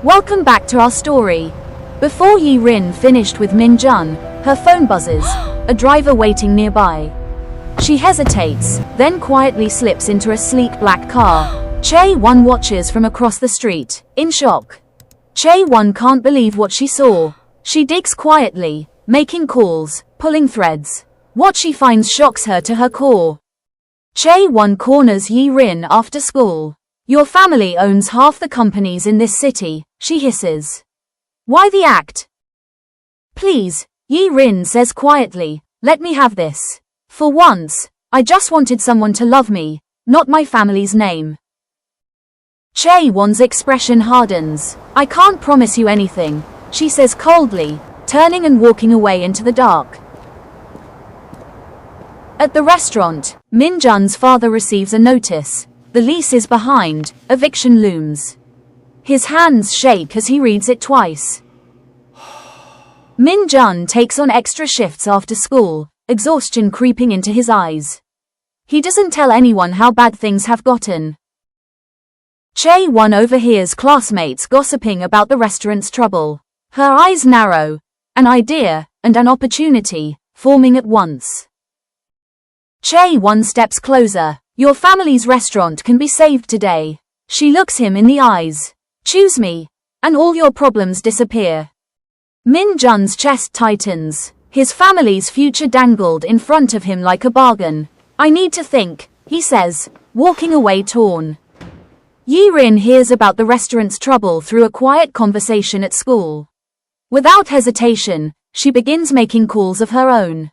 Welcome back to our story. Before Yerin finished with Min-jun, her phone buzzes, a driver waiting nearby. She hesitates, then quietly slips into a sleek black car. Chang-won watches from across the street, in shock. Chang-won can't believe what she saw. She digs quietly, making calls, pulling threads. What she finds shocks her to her core. Chang-won corners Yerin after school. Your family owns half the companies in this city, she hisses. Why the act? Please, Yerin says quietly, let me have this. For once, I just wanted someone to love me, not my family's name. Chang-won's expression hardens. I can't promise you anything, she says coldly, turning and walking away into the dark. At the restaurant, Min-jun's father receives a notice. The lease is behind, eviction looms. His hands shake as he reads it twice. Min-jun takes on extra shifts after school, exhaustion creeping into his eyes. He doesn't tell anyone how bad things have gotten. Chang-won overhears classmates gossiping about the restaurant's trouble. Her eyes narrow, an idea, and an opportunity, forming at once. Chang-won steps closer. Your family's restaurant can be saved today. She looks him in the eyes. Choose me, and all your problems disappear. Min-jun's chest tightens. His family's future dangled in front of him like a bargain. I need to think, he says, walking away torn. Yerin hears about the restaurant's trouble through a quiet conversation at school. Without hesitation, she begins making calls of her own.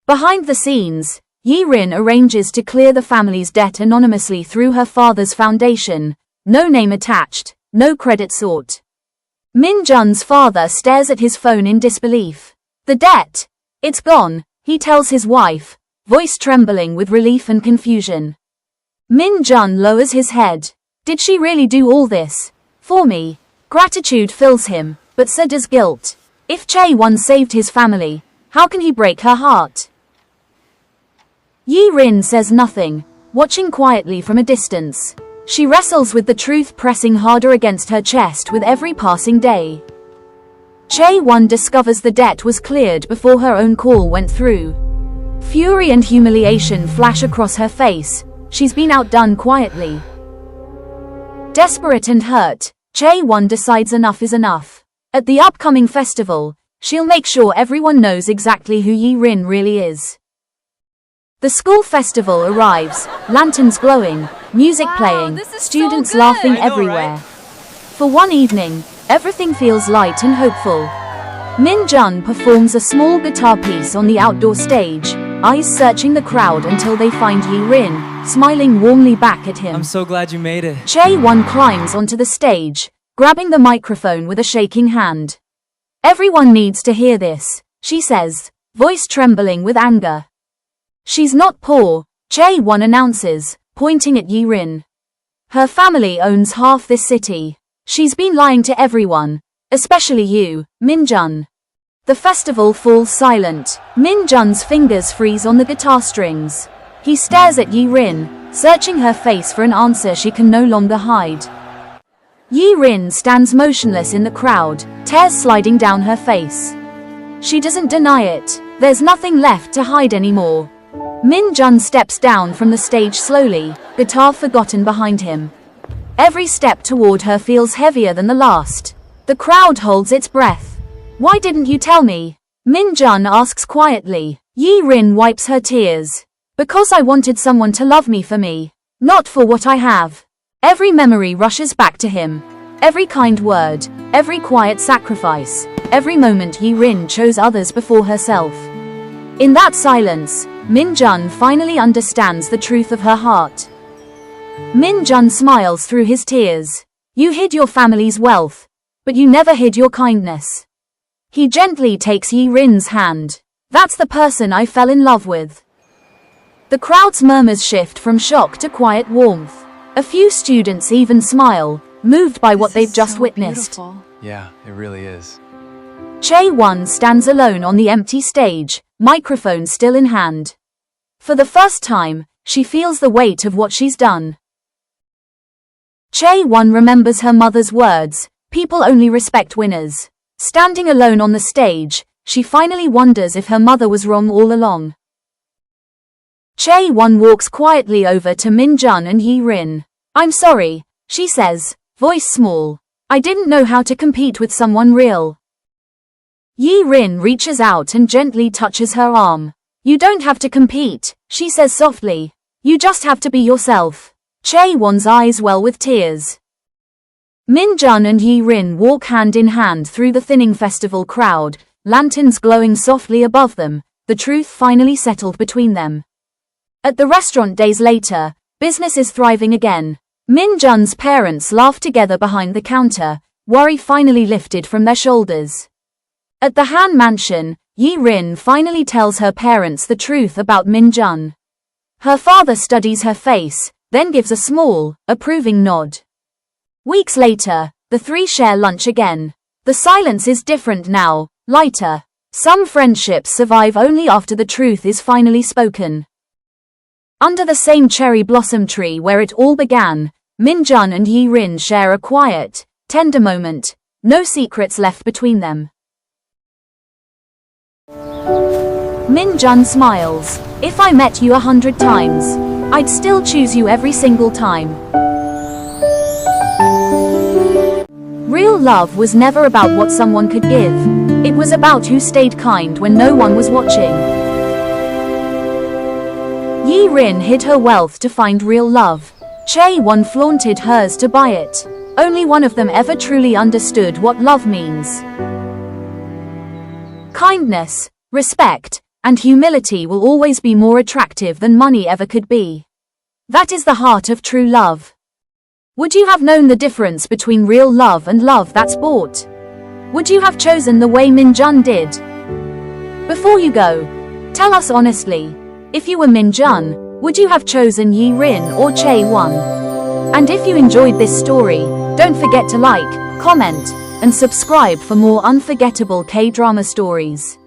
Behind the scenes, Yerin arranges to clear the family's debt anonymously through her father's foundation. No name attached, no credit sought. Min-jun's father stares at his phone in disbelief. The debt? It's gone, he tells his wife, voice trembling with relief and confusion. Min-jun lowers his head. Did she really do all this? For me. Gratitude fills him, but so does guilt. If Chang-won saved his family, how can he break her heart? Yerin says nothing, watching quietly from a distance. She wrestles with the truth pressing harder against her chest with every passing day. Chang-won discovers the debt was cleared before her own call went through. Fury and humiliation flash across her face. She's been outdone quietly. Desperate and hurt, Chang-won decides enough is enough. At the upcoming festival, she'll make sure everyone knows exactly who Yerin really is. The school festival arrives, lanterns glowing, music playing, students so laughing I know, everywhere. right? For one evening, everything feels light and hopeful. Min-jun performs a small guitar piece on the outdoor stage, eyes searching the crowd until they find Yerin, smiling warmly back at him. I'm so glad you made it. Chang-won climbs onto the stage, grabbing the microphone with a shaking hand. Everyone needs to hear this, she says, voice trembling with anger. She's not poor, Chang-won announces, pointing at Yerin. Her family owns half this city. She's been lying to everyone, especially you, Min-jun. The festival falls silent. Min-jun's fingers freeze on the guitar strings. He stares at Yerin, searching her face for an answer she can no longer hide. Yerin stands motionless in the crowd, tears sliding down her face. She doesn't deny it. There's nothing left to hide anymore. Min-jun steps down from the stage slowly, guitar forgotten behind him. Every step toward her feels heavier than the last. The crowd holds its breath. Why didn't you tell me? Min-jun asks quietly. Yerin wipes her tears. Because I wanted someone to love me for me, not for what I have. Every memory rushes back to him. Every kind word, every quiet sacrifice, every moment Yerin chose others before herself. In that silence, Min-jun finally understands the truth of her heart. Min-jun smiles through his tears. You hid your family's wealth, but you never hid your kindness. He gently takes Yerin's hand. That's the person I fell in love with. The crowd's murmurs shift from shock to quiet warmth. A few students even smile, moved by what they've just witnessed. Beautiful. Yeah, it really is. Chang-won stands alone on the empty stage, microphone still in hand. For the first time, she feels the weight of what she's done. Chang-won remembers her mother's words, People only respect winners. Standing alone on the stage, she finally wonders if her mother was wrong all along. Chang-won walks quietly over to Min-jun and Yerin. "I'm sorry," she says, voice small. "I didn't know how to compete with someone real." Yerin reaches out and gently touches her arm. "You don't have to compete," she says softly. "You just have to be yourself." Chang-won's eyes well with tears. Min-jun and Yerin walk hand in hand through the thinning festival crowd, lanterns glowing softly above them, the truth finally settled between them. At the restaurant days later, business is thriving again. Min-jun's parents laugh together behind the counter, worry finally lifted from their shoulders. At the Han mansion, Yerin finally tells her parents the truth about Min-jun. Her father studies her face, then gives a small, approving nod. Weeks later, the three share lunch again. The silence is different now, lighter. Some friendships survive only after the truth is finally spoken. Under the same cherry blossom tree where it all began, Min-jun and Yerin share a quiet, tender moment, no secrets left between them. Min-jun smiles. "If I met you 100 times, I'd still choose you every single time." Real love was never about what someone could give. It was about who stayed kind when no one was watching. Yerin hid her wealth to find real love. Chang-won flaunted hers to buy it. Only one of them ever truly understood what love means. Kindness, respect, and humility will always be more attractive than money ever could be. That is the heart of true love. Would you have known the difference between real love and love that's bought? Would you have chosen the way Min-jun did? Before you go, tell us honestly, if you were Min-jun, would you have chosen Yerin or Chang-won? And if you enjoyed this story, don't forget to like, comment, and subscribe for more unforgettable K-drama stories.